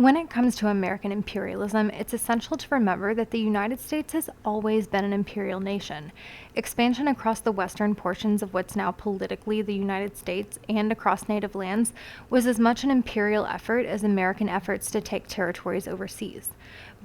When it comes to American imperialism, it's essential to remember that the United States has always been an imperial nation. Expansion across the western portions of what's now politically the United States and across native lands was as much an imperial effort as American efforts to take territories overseas.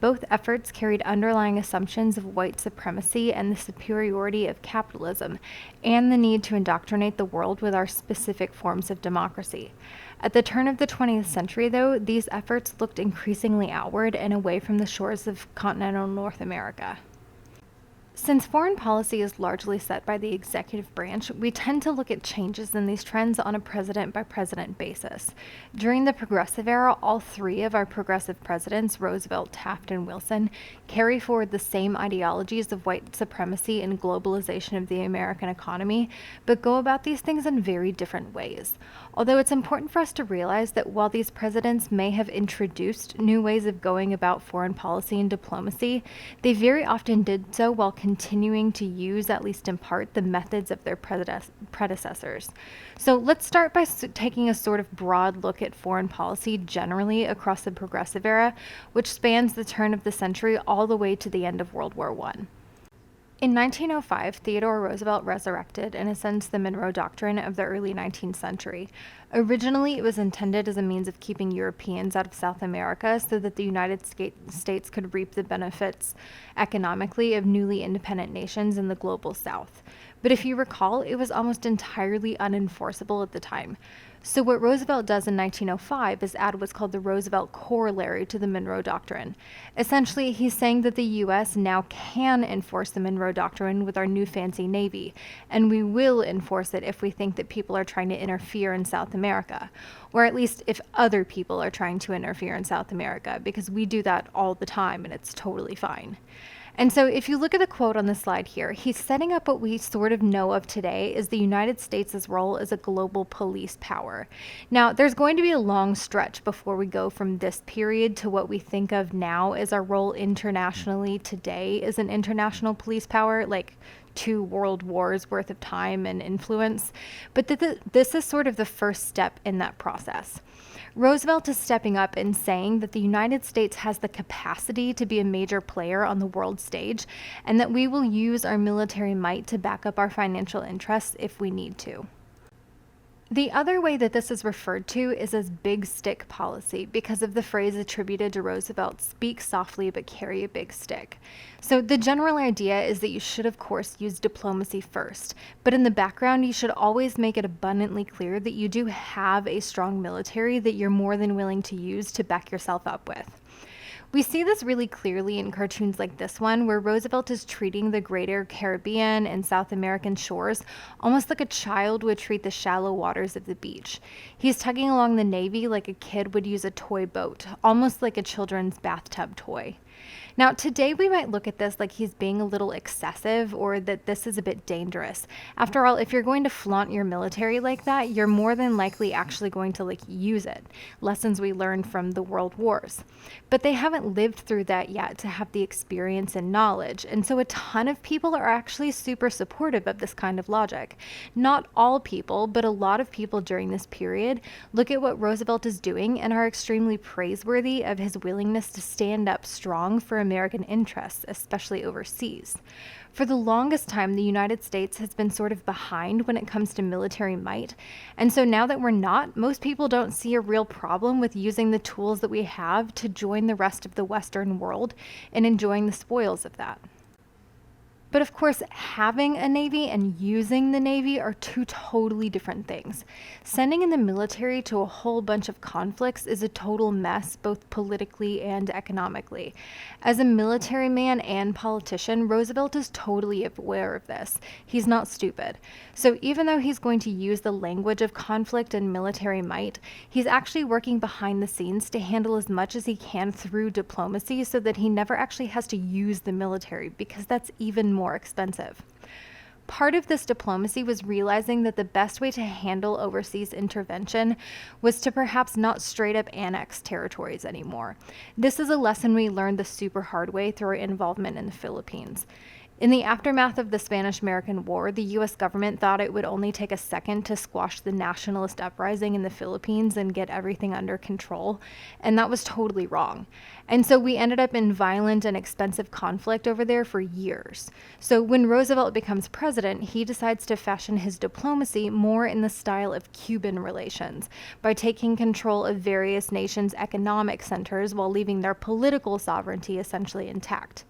Both efforts carried underlying assumptions of white supremacy and the superiority of capitalism, and the need to indoctrinate the world with our specific forms of democracy. At the turn of the 20th century, though, these efforts looked increasingly outward and away from the shores of continental North America. Since foreign policy is largely set by the executive branch, we tend to look at changes in these trends on a president-by-president basis. During the Progressive Era, all three of our progressive presidents, Roosevelt, Taft, and Wilson, carry forward the same ideologies of white supremacy and globalization of the American economy, but go about these things in very different ways. Although it's important for us to realize that while these presidents may have introduced new ways of going about foreign policy and diplomacy, they very often did so while continuing to use, at least in part, the methods of their predecessors. So let's start by taking a sort of broad look at foreign policy generally across the Progressive Era, which spans the turn of the century all the way to the end of World War I. In 1905, Theodore Roosevelt resurrected, in a sense, the Monroe Doctrine of the early 19th century. Originally, it was intended as a means of keeping Europeans out of South America so that the United States could reap the benefits economically of newly independent nations in the global South. But if you recall, it was almost entirely unenforceable at the time. So what Roosevelt does in 1905 is add what's called the Roosevelt Corollary to the Monroe Doctrine. Essentially, he's saying that the U.S. now can enforce the Monroe Doctrine with our new fancy Navy, and we will enforce it if we think that people are trying to interfere in South America, or at least if other people are trying to interfere in South America, because we do that all the time and it's totally fine. And so if you look at the quote on the slide here, he's setting up what we sort of know of today as the United States' role as a global police power. Now, there's going to be a long stretch before we go from this period to what we think of now as our role internationally today as an international police power, like 2 world wars worth of time and influence. But this is sort of the first step in that process. Roosevelt is stepping up and saying that the United States has the capacity to be a major player on the world stage, and that we will use our military might to back up our financial interests if we need to. The other way that this is referred to is as big stick policy because of the phrase attributed to Roosevelt, speak softly but carry a big stick. So the general idea is that you should, of course, use diplomacy first, but in the background you should always make it abundantly clear that you do have a strong military that you're more than willing to use to back yourself up with. We see this really clearly in cartoons like this one, where Roosevelt is treating the greater Caribbean and South American shores almost like a child would treat the shallow waters of the beach. He's tugging along the Navy like a kid would use a toy boat, almost like a children's bathtub toy. Now, today we might look at this like he's being a little excessive or that this is a bit dangerous. After all, if you're going to flaunt your military like that, you're more than likely actually going to use it. Lessons we learned from the world wars. But they haven't lived through that yet to have the experience and knowledge. And so a ton of people are actually super supportive of this kind of logic. Not all people, but a lot of people during this period look at what Roosevelt is doing and are extremely praiseworthy of his willingness to stand up strong for American interests, especially overseas. For the longest time, the United States has been sort of behind when it comes to military might, and so now that we're not, most people don't see a real problem with using the tools that we have to join the rest of the Western world and enjoying the spoils of that. But of course, having a Navy and using the Navy are two totally different things. Sending in the military to a whole bunch of conflicts is a total mess, both politically and economically. As a military man and politician, Roosevelt is totally aware of this. He's not stupid. So even though he's going to use the language of conflict and military might, he's actually working behind the scenes to handle as much as he can through diplomacy so that he never actually has to use the military, because that's even more expensive. Part of this diplomacy was realizing that the best way to handle overseas intervention was to perhaps not straight up annex territories anymore. This is a lesson we learned the super hard way through our involvement in the Philippines. In the aftermath of the Spanish-American War, the US government thought it would only take a second to squash the nationalist uprising in the Philippines and get everything under control, and that was totally wrong. And so we ended up in violent and expensive conflict over there for years. So when Roosevelt becomes president, he decides to fashion his diplomacy more in the style of Cuban relations, by taking control of various nations' economic centers while leaving their political sovereignty essentially intact.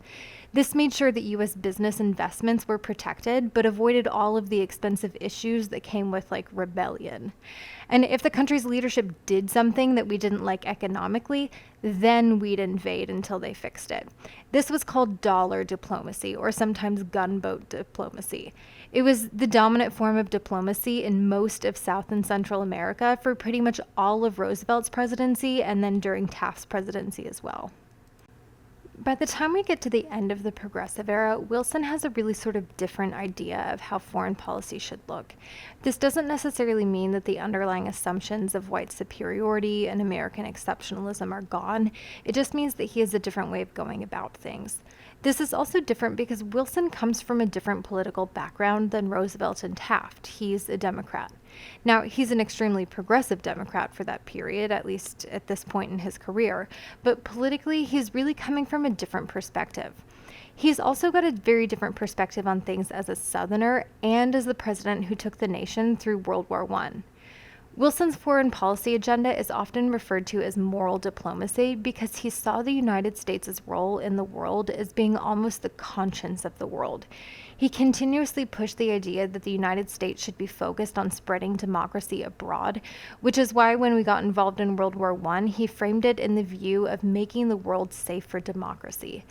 This made sure that U.S. business investments were protected, but avoided all of the expensive issues that came with, like, rebellion. And if the country's leadership did something that we didn't like economically, then we'd invade until they fixed it. This was called dollar diplomacy, or sometimes gunboat diplomacy. It was the dominant form of diplomacy in most of South and Central America for pretty much all of Roosevelt's presidency, and then during Taft's presidency as well. By the time we get to the end of the Progressive Era, Wilson has a really sort of different idea of how foreign policy should look. This doesn't necessarily mean that the underlying assumptions of white superiority and American exceptionalism are gone. It just means that he has a different way of going about things. This is also different because Wilson comes from a different political background than Roosevelt and Taft. He's a Democrat. Now, he's an extremely progressive Democrat for that period, at least at this point in his career, but politically, he's really coming from a different perspective. He's also got a very different perspective on things as a Southerner and as the president who took the nation through World War I. Wilson's foreign policy agenda is often referred to as moral diplomacy because he saw the United States' role in the world as being almost the conscience of the world. He continuously pushed the idea that the United States should be focused on spreading democracy abroad, which is why when we got involved in World War I, he framed it in the view of making the world safe for democracy.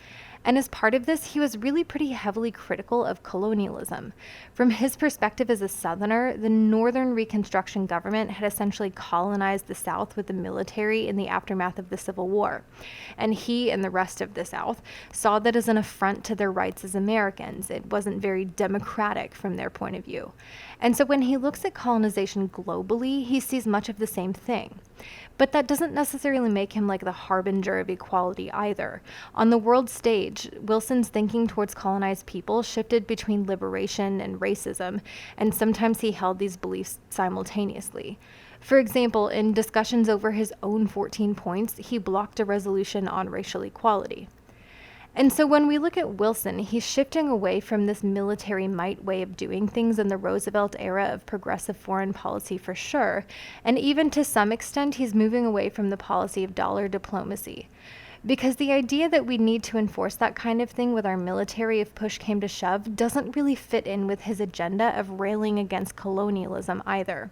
And as part of this, he was really pretty heavily critical of colonialism. From his perspective as a Southerner, the Northern Reconstruction government had essentially colonized the South with the military in the aftermath of the Civil War. And he and the rest of the South saw that as an affront to their rights as Americans. It wasn't very democratic from their point of view. And so when he looks at colonization globally, he sees much of the same thing. But that doesn't necessarily make him like the harbinger of equality either. On the world stage, Wilson's thinking towards colonized people shifted between liberation and racism, and sometimes he held these beliefs simultaneously. For example, in discussions over his own 14 points, he blocked a resolution on racial equality. And so when we look at Wilson, he's shifting away from this military might way of doing things in the Roosevelt era of progressive foreign policy for sure, and even to some extent he's moving away from the policy of dollar diplomacy. Because the idea that we need to enforce that kind of thing with our military if push came to shove doesn't really fit in with his agenda of railing against colonialism either.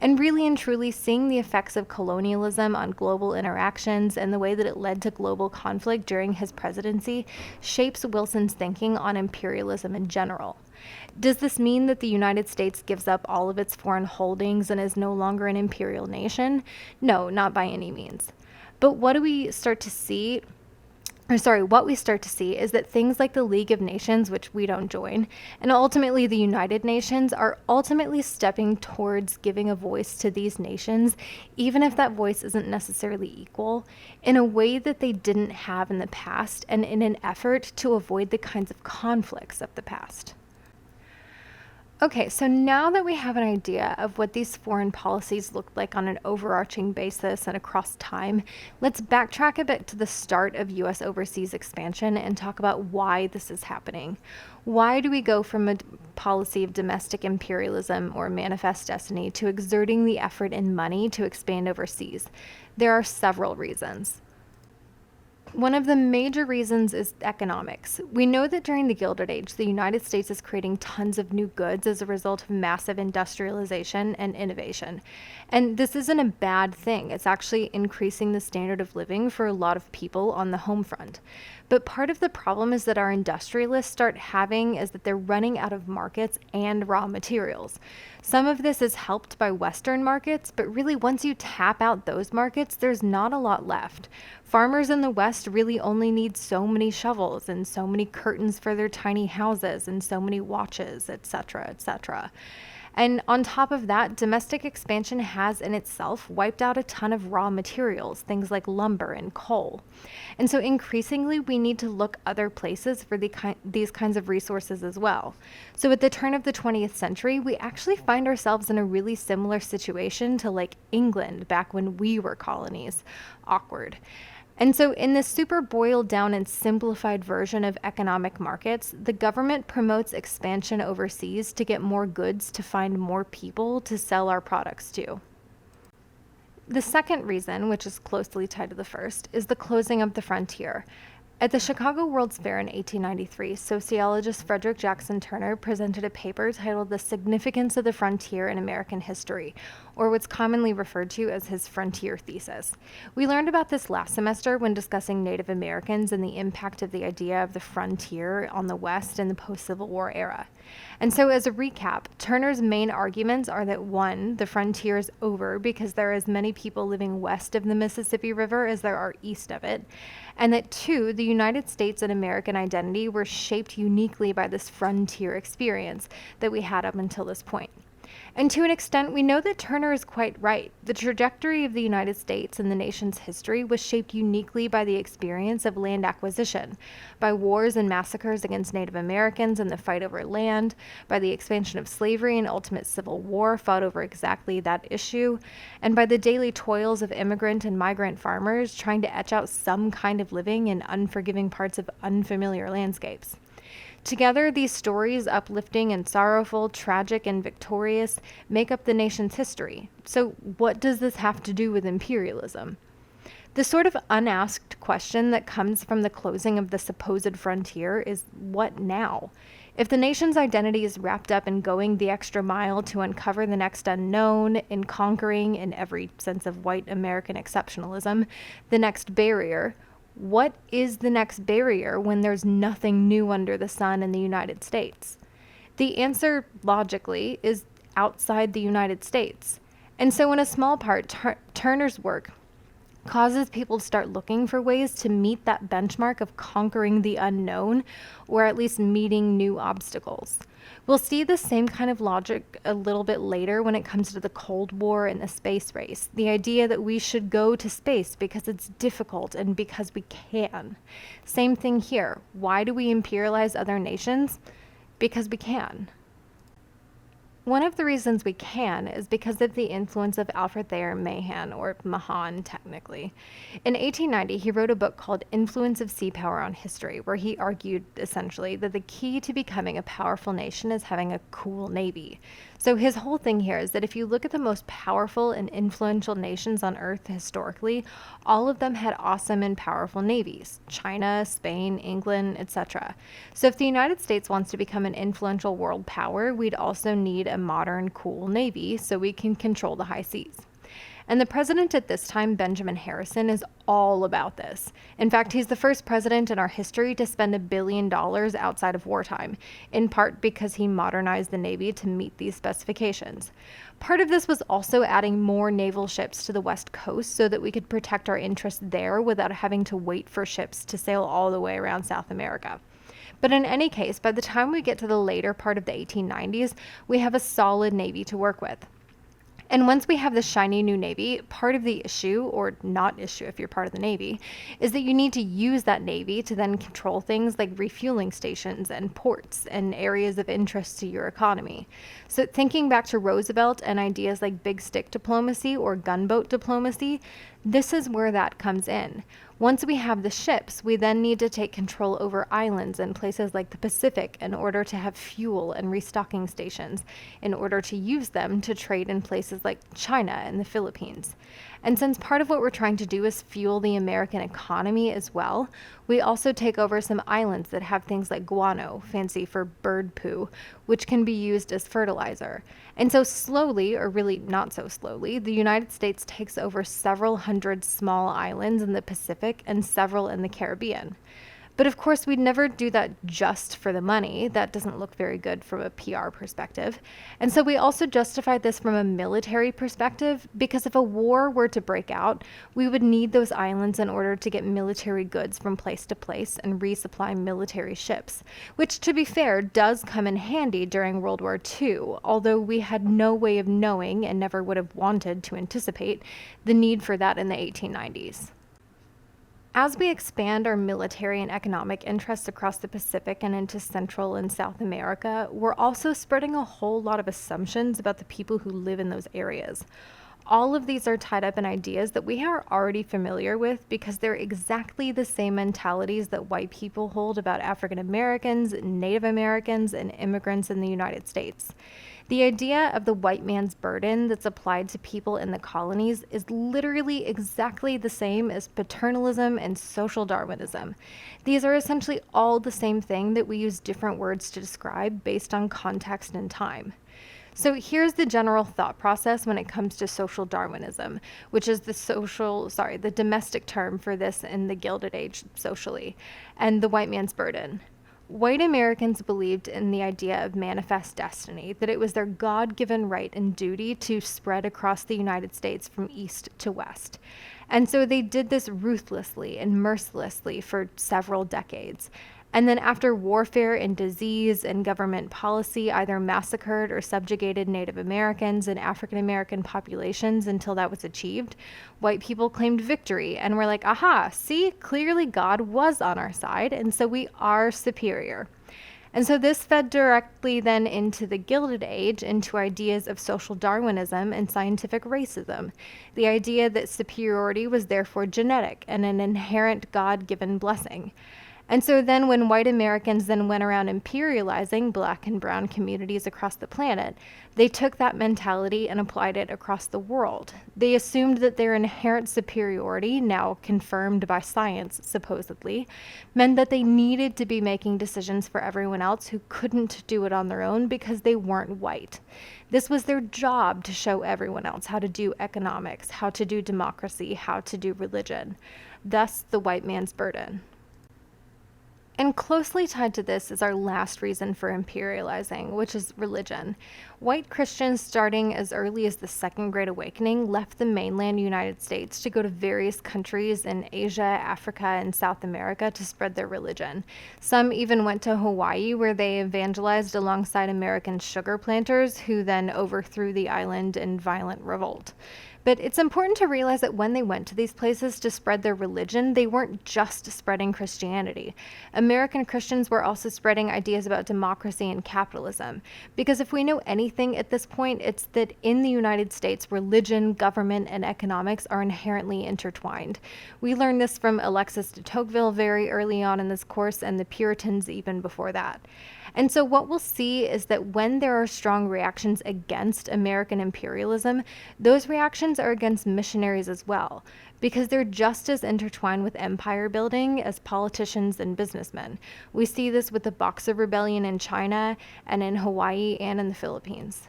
And really and truly, seeing the effects of colonialism on global interactions and the way that it led to global conflict during his presidency shapes Wilson's thinking on imperialism in general. Does this mean that the United States gives up all of its foreign holdings and is no longer an imperial nation? No, not by any means. But what we start to see is that things like the League of Nations, which we don't join, and ultimately the United Nations are ultimately stepping towards giving a voice to these nations, even if that voice isn't necessarily equal, in a way that they didn't have in the past and in an effort to avoid the kinds of conflicts of the past. Okay, so now that we have an idea of what these foreign policies looked like on an overarching basis and across time, let's backtrack a bit to the start of U.S. overseas expansion and talk about why this is happening. Why do we go from a policy of domestic imperialism or manifest destiny to exerting the effort and money to expand overseas? There are several reasons. One of the major reasons is economics. We know that during the Gilded Age, the United States is creating tons of new goods as a result of massive industrialization and innovation. And this isn't a bad thing. It's actually increasing the standard of living for a lot of people on the home front. But part of the problem is that our industrialists start having is that they're running out of markets and raw materials. Some of this is helped by Western markets, but really once you tap out those markets, there's not a lot left. Farmers in the West really only need so many shovels and so many curtains for their tiny houses and so many watches, etc., etc. And on top of that, domestic expansion has in itself wiped out a ton of raw materials, things like lumber and coal. And so increasingly, we need to look other places for these kinds of resources as well. So at the turn of the 20th century, we actually find ourselves in a really similar situation to like England back when we were colonies. Awkward. And so, in this super boiled down and simplified version of economic markets, the government promotes expansion overseas to get more goods to find more people to sell our products to. The second reason, which is closely tied to the first, is the closing of the frontier. At the Chicago World's Fair in 1893, sociologist Frederick Jackson Turner presented a paper titled The Significance of the Frontier in American History, or what's commonly referred to as his frontier thesis. We learned about this last semester when discussing Native Americans and the impact of the idea of the frontier on the West in the post-Civil War era. And so as a recap, Turner's main arguments are that 1, the frontier is over because there are as many people living west of the Mississippi River as there are east of it, and that 2, the United States and American identity were shaped uniquely by this frontier experience that we had up until this point. And to an extent, we know that Turner is quite right. The trajectory of the United States and the nation's history was shaped uniquely by the experience of land acquisition, by wars and massacres against Native Americans and the fight over land, by the expansion of slavery and ultimate civil war fought over exactly that issue, and by the daily toils of immigrant and migrant farmers trying to etch out some kind of living in unforgiving parts of unfamiliar landscapes. Together, these stories, uplifting and sorrowful, tragic and victorious, make up the nation's history. So what does this have to do with imperialism? The sort of unasked question that comes from the closing of the supposed frontier is, what now? If the nation's identity is wrapped up in going the extra mile to uncover the next unknown, in conquering, in every sense of white American exceptionalism, the next barrier, what is the next barrier when there's nothing new under the sun in the United States? The answer, logically, is outside the United States. And so in a small part, Turner's work causes people to start looking for ways to meet that benchmark of conquering the unknown, or at least meeting new obstacles. We'll see the same kind of logic a little bit later when it comes to the Cold War and the space race. The idea that we should go to space because it's difficult and because we can. Same thing here. Why do we imperialize other nations? Because we can. One of the reasons we can is because of the influence of Alfred Thayer Mahan, or Mahan technically. In 1890, he wrote a book called Influence of Sea Power on History, where he argued, essentially, that the key to becoming a powerful nation is having a cool navy. So his whole thing here is that if you look at the most powerful and influential nations on Earth historically, all of them had awesome and powerful navies. China, Spain, England, etc. So if the United States wants to become an influential world power, we'd also need a modern, cool navy so we can control the high seas. And the president at this time, Benjamin Harrison, is all about this. In fact, he's the first president in our history to spend $1 billion outside of wartime, in part because he modernized the Navy to meet these specifications. Part of this was also adding more naval ships to the West Coast so that we could protect our interests there without having to wait for ships to sail all the way around South America. But in any case, by the time we get to the later part of the 1890s, we have a solid Navy to work with. And once we have the shiny new Navy, part of the issue, or not issue if you're part of the Navy, is that you need to use that Navy to then control things like refueling stations and ports and areas of interest to your economy. So thinking back to Roosevelt and ideas like big stick diplomacy or gunboat diplomacy, this is where that comes in. Once we have the ships, we then need to take control over islands and places like the Pacific in order to have fuel and restocking stations, in order to use them to trade in places like China and the Philippines. And since part of what we're trying to do is fuel the American economy as well, we also take over some islands that have things like guano, fancy for bird poo, which can be used as fertilizer. And so slowly, or really not so slowly, the United States takes over several hundred small islands in the Pacific and several in the Caribbean. But of course, we'd never do that just for the money. That doesn't look very good from a PR perspective. And so we also justified this from a military perspective, because if a war were to break out, we would need those islands in order to get military goods from place to place and resupply military ships, which, to be fair, does come in handy during World War II, although we had no way of knowing and never would have wanted to anticipate the need for that in the 1890s. As we expand our military and economic interests across the Pacific and into Central and South America, we're also spreading a whole lot of assumptions about the people who live in those areas. All of these are tied up in ideas that we are already familiar with because they're exactly the same mentalities that white people hold about African Americans, Native Americans, and immigrants in the United States. The idea of the white man's burden that's applied to people in the colonies is literally exactly the same as paternalism and social Darwinism. These are essentially all the same thing that we use different words to describe based on context and time. So here's the general thought process when it comes to social Darwinism, which is the domestic term for this in the Gilded Age socially, and the white man's burden. White Americans believed in the idea of manifest destiny, that it was their God-given right and duty to spread across the United States from east to west. And so they did this ruthlessly and mercilessly for several decades. And then after warfare and disease and government policy either massacred or subjugated Native Americans and African American populations until that was achieved, white people claimed victory and were like, aha, see, clearly God was on our side, and so we are superior. And so this fed directly then into the Gilded Age, into ideas of social Darwinism and scientific racism, the idea that superiority was therefore genetic and an inherent God-given blessing. And so then when white Americans then went around imperializing black and brown communities across the planet, they took that mentality and applied it across the world. They assumed that their inherent superiority, now confirmed by science supposedly, meant that they needed to be making decisions for everyone else who couldn't do it on their own because they weren't white. This was their job to show everyone else how to do economics, how to do democracy, how to do religion. Thus, the white man's burden. And closely tied to this is our last reason for imperializing, which is religion. White Christians, starting as early as the Second Great Awakening, left the mainland United States to go to various countries in Asia, Africa, and South America to spread their religion. Some even went to Hawaii, where they evangelized alongside American sugar planters, who then overthrew the island in violent revolt. But it's important to realize that when they went to these places to spread their religion, they weren't just spreading Christianity. American Christians were also spreading ideas about democracy and capitalism. Because if we know anything at this point, it's that in the United States, religion, government, and economics are inherently intertwined. We learned this from Alexis de Tocqueville very early on in this course, and the Puritans even before that. And so what we'll see is that when there are strong reactions against American imperialism, those reactions are against missionaries as well, because they're just as intertwined with empire building as politicians and businessmen. We see this with the Boxer Rebellion in China and in Hawaii and in the Philippines.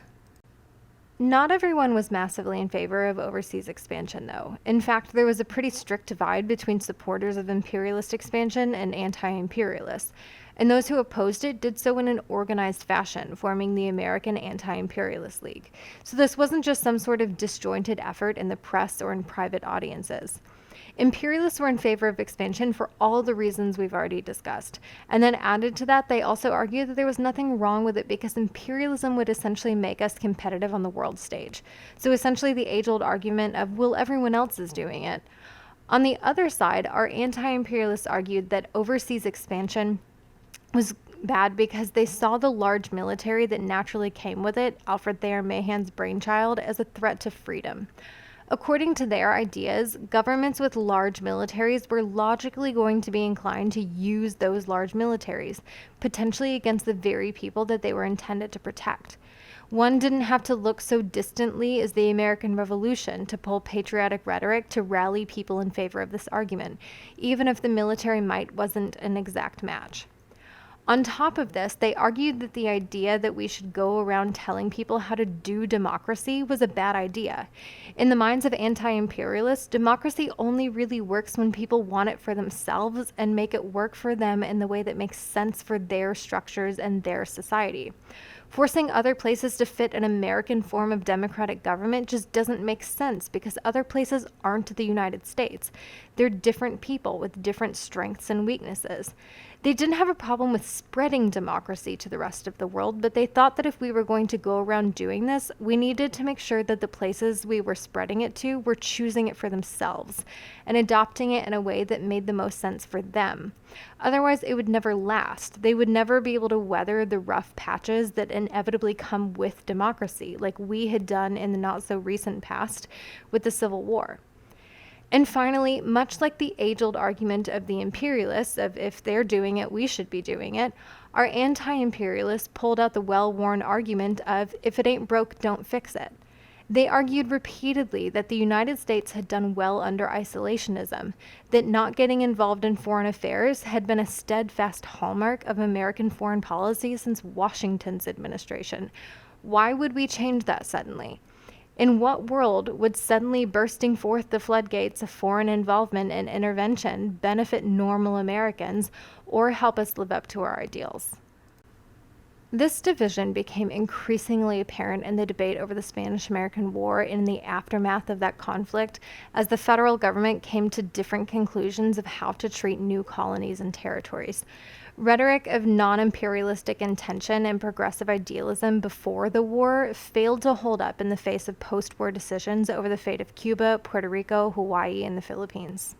Not everyone was massively in favor of overseas expansion, though. In fact, there was a pretty strict divide between supporters of imperialist expansion and anti-imperialists, and those who opposed it did so in an organized fashion, forming the American Anti-Imperialist League. So this wasn't just some sort of disjointed effort in the press or in private audiences. Imperialists were in favor of expansion for all the reasons we've already discussed. And then added to that, they also argued that there was nothing wrong with it because imperialism would essentially make us competitive on the world stage. So essentially the age-old argument of, well, everyone else is doing it. On the other side, our anti-imperialists argued that overseas expansion was bad because they saw the large military that naturally came with it, Alfred Thayer Mahan's brainchild, as a threat to freedom. According to their ideas, governments with large militaries were logically going to be inclined to use those large militaries, potentially against the very people that they were intended to protect. One didn't have to look so distantly as the American Revolution to pull patriotic rhetoric to rally people in favor of this argument, even if the military might wasn't an exact match. On top of this, they argued that the idea that we should go around telling people how to do democracy was a bad idea. In the minds of anti-imperialists, democracy only really works when people want it for themselves and make it work for them in the way that makes sense for their structures and their society. Forcing other places to fit an American form of democratic government just doesn't make sense because other places aren't the United States. They're different people with different strengths and weaknesses. They didn't have a problem with spreading democracy to the rest of the world, but they thought that if we were going to go around doing this, we needed to make sure that the places we were spreading it to were choosing it for themselves and adopting it in a way that made the most sense for them. Otherwise, it would never last. They would never be able to weather the rough patches that inevitably come with democracy, like we had done in the not-so-recent past with the Civil War. And finally, much like the age-old argument of the imperialists of if they're doing it, we should be doing it, our anti-imperialists pulled out the well-worn argument of if it ain't broke, don't fix it. They argued repeatedly that the United States had done well under isolationism, that not getting involved in foreign affairs had been a steadfast hallmark of American foreign policy since Washington's administration. Why would we change that suddenly? In what world would suddenly bursting forth the floodgates of foreign involvement and intervention benefit normal Americans or help us live up to our ideals? This division became increasingly apparent in the debate over the Spanish-American War and in the aftermath of that conflict as the federal government came to different conclusions of how to treat new colonies and territories. Rhetoric of non-imperialistic intention and progressive idealism before the war failed to hold up in the face of post-war decisions over the fate of Cuba, Puerto Rico, Hawaii, and the Philippines.